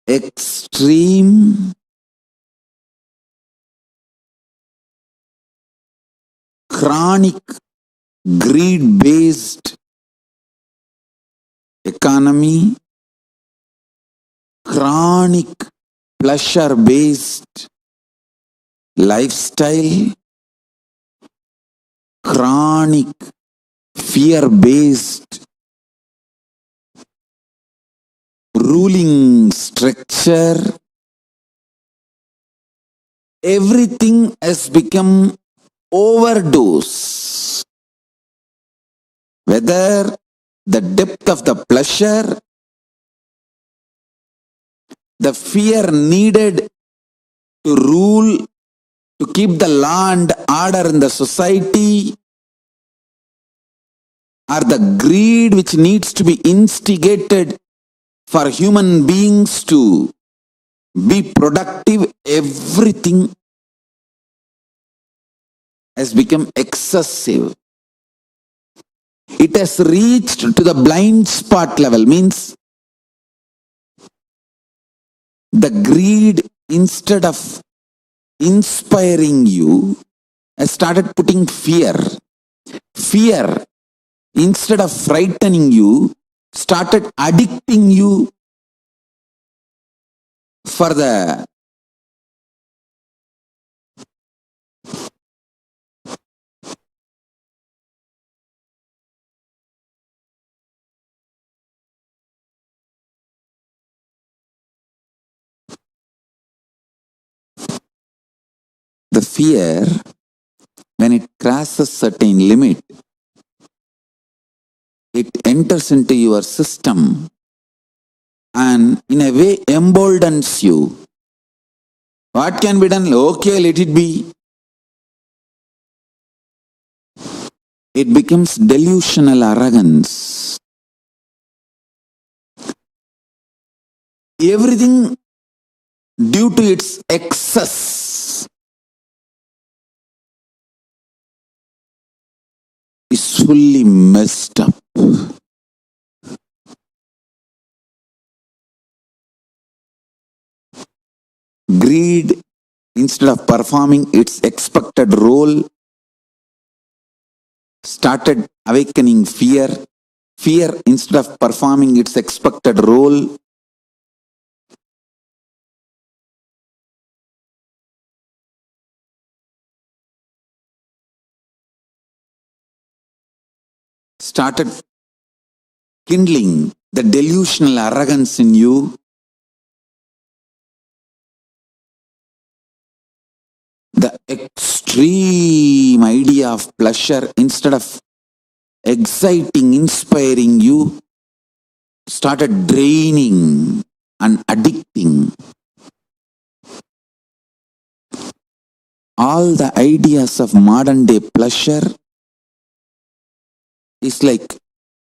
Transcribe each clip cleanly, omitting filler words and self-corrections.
extreme chronic greed-based economy, chronic pleasure-based lifestyle, chronic fear-based ruling structure, everything has become overdose. Whether the depth of the pleasure, the fear needed to rule, to keep the law and order in the society, or the greed which needs to be instigated for human beings to be productive, everything has become excessive. It has reached to the blind spot level, means the greed, instead of inspiring you, has started putting fear. Fear, instead of frightening you, started addicting you for the fear. When it crosses certain limit, it enters into your system and in a way emboldens you. What can be done? Okay, let it be. It becomes delusional arrogance. Everything due to its excess is fully messed up. Greed, instead of performing its expected role, started awakening fear. Fear, instead of performing its expected role, started kindling the delusional arrogance in you. The extreme idea of pleasure, instead of exciting, inspiring you, started draining and addicting. All the ideas of modern day pleasure is like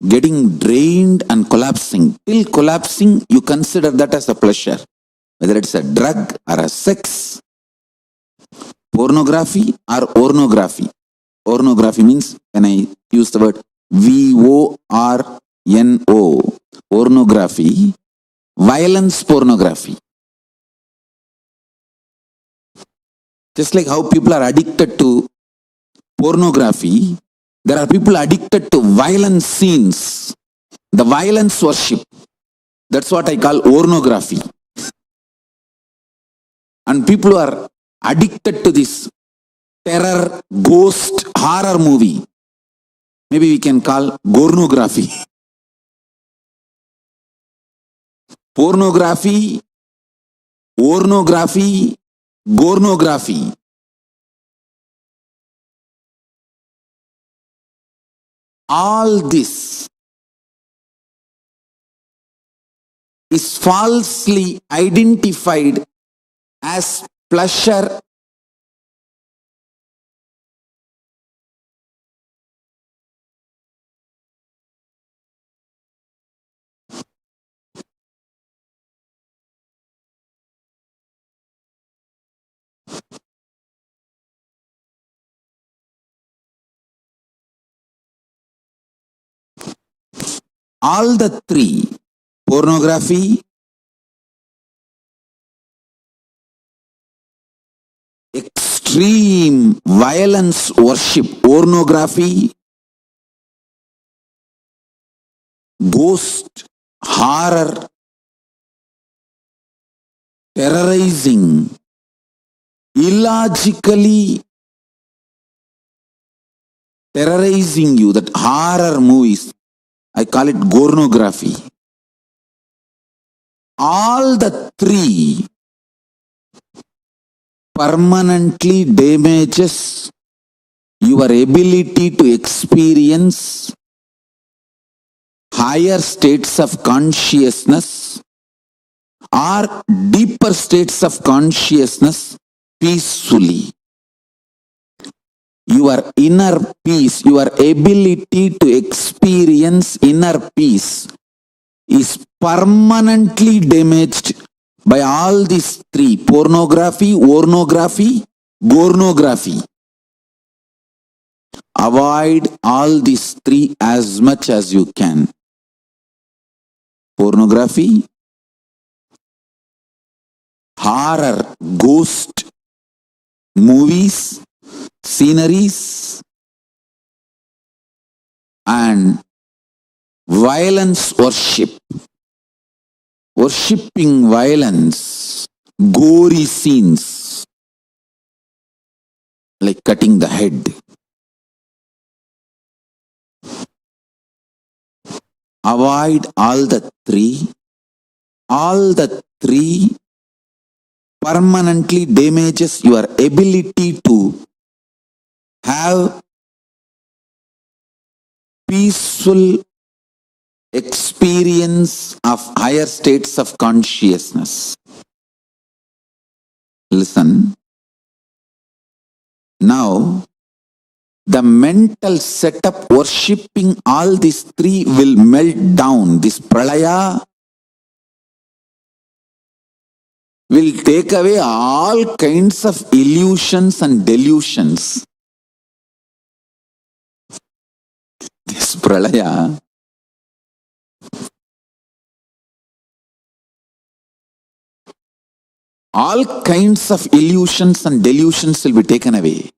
getting drained and collapsing. Till collapsing, you consider that as a pleasure. Whether it's a drug or a sex, pornography or ornography. Ornography means, when I use the word VORNO, ornography, violence pornography. Just like how people are addicted to pornography, there are people addicted to violent scenes, the violence worship. That's what I call ornography. And people who are addicted to this terror, ghost, horror movie, maybe we can call gornography. Pornography, ornography, gornography. All this is falsely identified as pleasure all the three: pornography, extreme violence worship, pornography, ghost, horror, terrorizing, illogically terrorizing you, that horror movies, I call it pornography. All the three permanently damages your ability to experience higher states of consciousness or deeper states of consciousness peacefully. Your inner peace, your ability to experience inner peace is permanently damaged by all these three: pornography, ornography, pornography. Avoid all these three as much as you can. Pornography, horror, ghost movies, sceneries, and violence worship. Worshipping violence, gory scenes like cutting the head. Avoid all the three. All the three permanently damages your ability to have peaceful experience of higher states of consciousness. Listen. Now, the mental setup worshipping all these three will melt down. This pralaya will take away all kinds of illusions and delusions. This pralaya all kinds of illusions and delusions will be taken away.